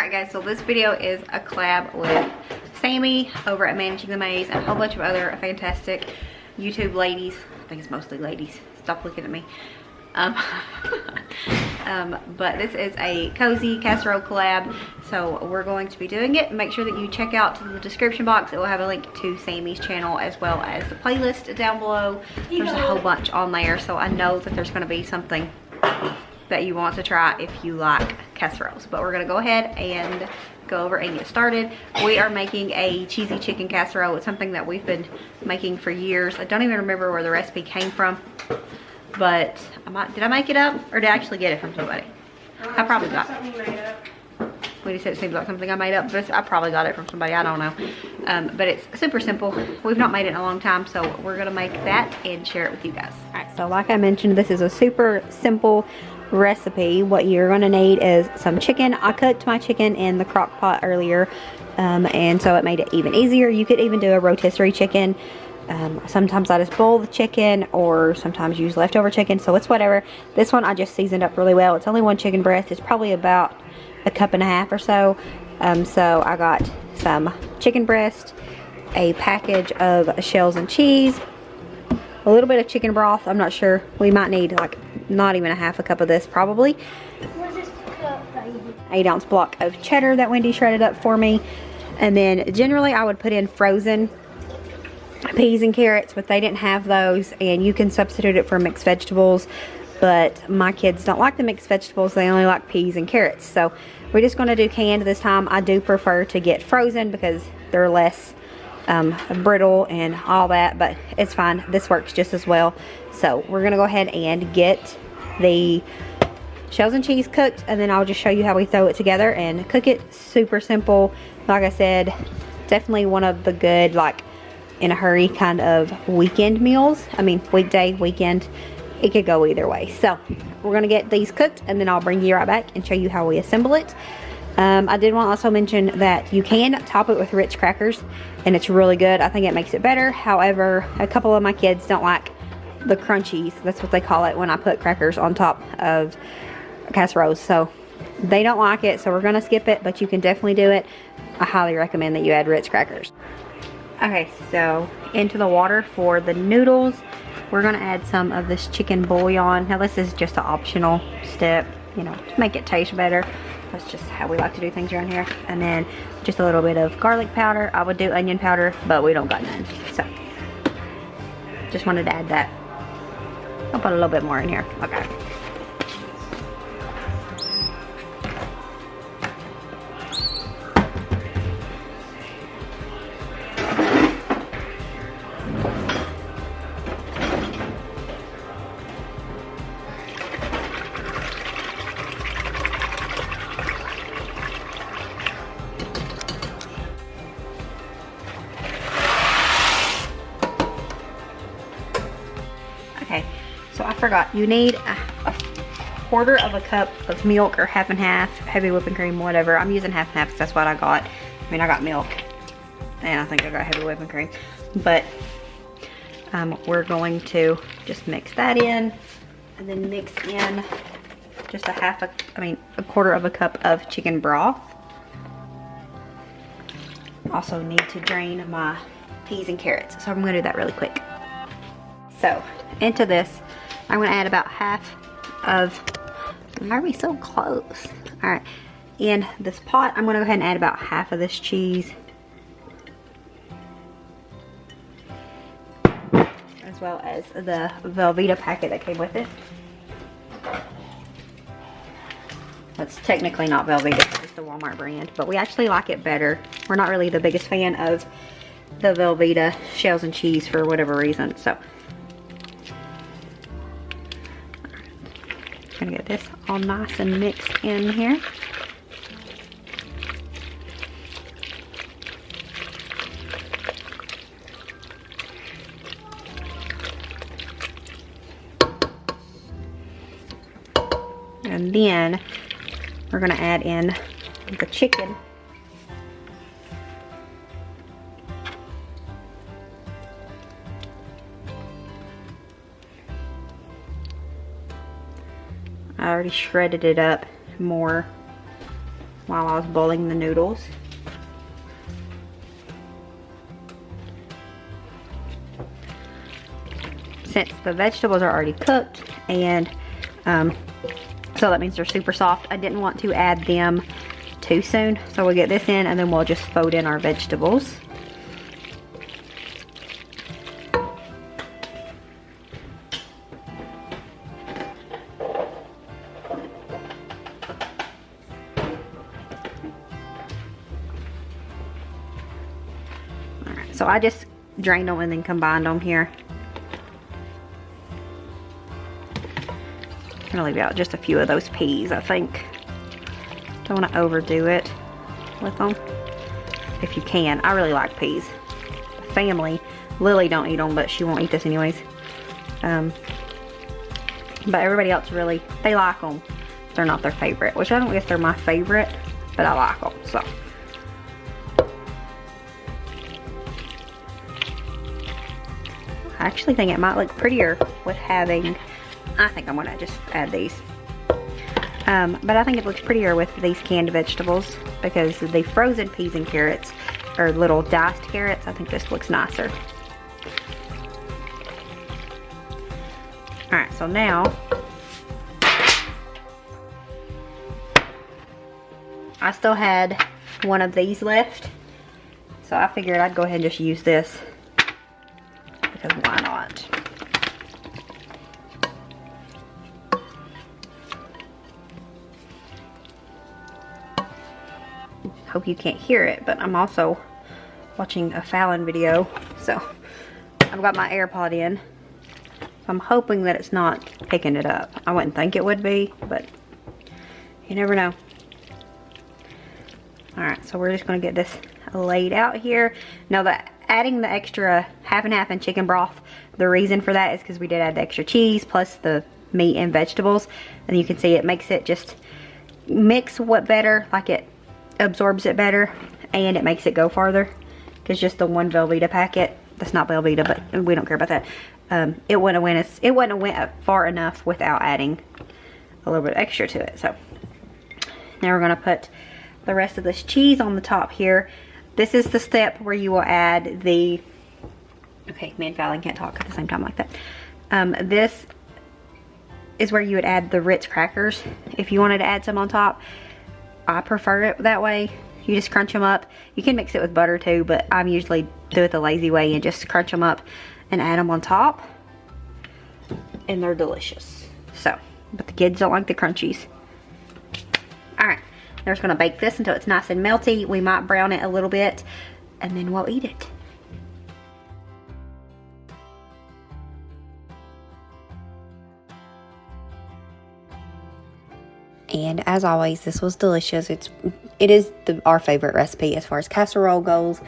Alright guys, so this video is a collab with Sammy over at Managing the Maze and a whole bunch of other fantastic YouTube ladies. I think it's mostly ladies. Stop looking at me. But this is a Cozy Casserole collab, so we're going to be doing it. Make sure that you check out the description box. It will have a link to Sammy's channel as well as the playlist down below. There's a whole bunch on there, so I know that there's going to be something that you want to try if you like casseroles. But we're going to go ahead and go over and get started. We are making a cheesy chicken casserole. It's something that we've been making for years. I don't even remember where the recipe came from, but did I make it up or did I actually get it from somebody? I probably got it. When you said it seems like something I made up, but I probably got it from somebody, I don't know. But it's super simple. We've not made it in a long time, so we're gonna make that and share it with you guys. All right, so like I mentioned, this is a super simple recipe. What you're gonna need is some chicken. I cooked my chicken in the crock pot earlier, and so it made it even easier. You could even do a rotisserie chicken. Sometimes I just boil the chicken, or sometimes use leftover chicken, so it's whatever. This one I just seasoned up really well. It's only one chicken breast. It's probably about a cup and a half or so. So I got some chicken breast, a package of shells and cheese, a little bit of chicken broth. I'm not sure. We might need like not even a half a cup of this probably. What's this cup, baby? 8-ounce block of cheddar that Wendy shredded up for me. And then generally I would put in frozen peas and carrots, but they didn't have those, and you can substitute it for mixed vegetables, but my kids don't like the mixed vegetables. They only like peas and carrots, so we're just going to do canned this time. I do prefer to get frozen because they're less brittle and all that, but it's fine. This works just as well. So we're going to go ahead and get the shells and cheese cooked, and then I'll just show you how we throw it together and cook it. Super simple. Like I said, definitely one of the good, like, in a hurry kind of weekend meals. I mean, weekday, weekend, it could go either way. So we're gonna get these cooked, and then I'll bring you right back and show you how we assemble it. I did want to also mention that you can top it with Ritz crackers, and it's really good. I think it makes it better. However, a couple of my kids don't like the crunchies. That's what they call it when I put crackers on top of casseroles. So they don't like it, so we're gonna skip it, but you can definitely do it. I highly recommend that you add Ritz crackers. Okay, so into the water for the noodles, we're gonna add some of this chicken bouillon. Now this is just an optional step, you know, to make it taste better. That's just how we like to do things around here. And then just a little bit of garlic powder. I would do onion powder, but we don't got none. So just wanted to add that. I'll put a little bit more in here. Okay. Okay, so I forgot, you need a quarter of a cup of milk, or half and half, heavy whipping cream, whatever. I'm using half and half because that's what I got. I mean, I got milk, and I think I got heavy whipping cream. But we're going to just mix that in, and then mix in just a quarter of a cup of chicken broth. Also need to drain my peas and carrots, so I'm gonna do that really quick. So into this, I'm gonna add about half of, why are we so close? All right, in this pot, I'm gonna go ahead and add about half of this cheese, as well as the Velveeta packet that came with it. That's technically not Velveeta, it's the Walmart brand, but we actually like it better. We're not really the biggest fan of the Velveeta shells and cheese for whatever reason, so. Gonna get this all nice and mixed in here. And then we're gonna add in the chicken. I already shredded it up more while I was boiling the noodles. Since the vegetables are already cooked, and so that means they're super soft, I didn't want to add them too soon. So we'll get this in, and then we'll just fold in our vegetables. Alright, so I just drained them and then combined them here. I'm gonna leave out just a few of those peas, I think. Don't want to overdo it with them. If you can, I really like peas. Family, Lily don't eat them, but she won't eat this anyways. But everybody else really, they like them. They're not their favorite, which I don't guess they're my favorite, but I like them, so. I actually think it might look prettier with having, I think I'm gonna just add these. But I think it looks prettier with these canned vegetables because the frozen peas and carrots or little diced carrots, I think this looks nicer. Alright, so now I still had one of these left, so I figured I'd go ahead and just use this because why not? Hope you can't hear it, but I'm also watching a Fallon video, so I've got my AirPod in. I'm hoping that it's not picking it up. I wouldn't think it would be, but you never know. Alright, so we're just going to get this laid out here. Now that adding the extra half and half in chicken broth, the reason for that is because we did add the extra cheese plus the meat and vegetables, and you can see it makes it just mix what better, like it absorbs it better, and it makes it go farther, because just the one Velveeta packet, that's not Velveeta, but we don't care about that, it wouldn't have went far enough without adding a little bit extra to it. So now we're going to put the rest of this cheese on the top here. This is the step where you will add the, okay, me and Fallon can't talk at the same time like that. This is where you would add the Ritz crackers if you wanted to add some on top. I prefer it that way. You just crunch them up. You can mix it with butter too, but I'm usually do it the lazy way and just crunch them up and add them on top, and they're delicious. So, but the kids don't like the crunchies. Alright, we're just gonna bake this until it's nice and melty. We might brown it a little bit, and then we'll eat it. And as always, this was delicious. It is our favorite recipe as far as casserole goes.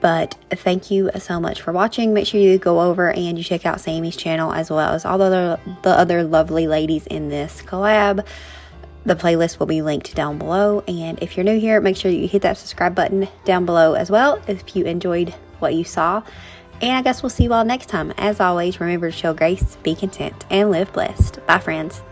But thank you so much for watching. Make sure you go over and you check out Sammy's channel as well as all the other lovely ladies in this collab. The playlist will be linked down below. And if you're new here, make sure you hit that subscribe button down below as well if you enjoyed what you saw. And I guess we'll see you all next time. As always, remember to show grace, be content, and live blessed. Bye, friends.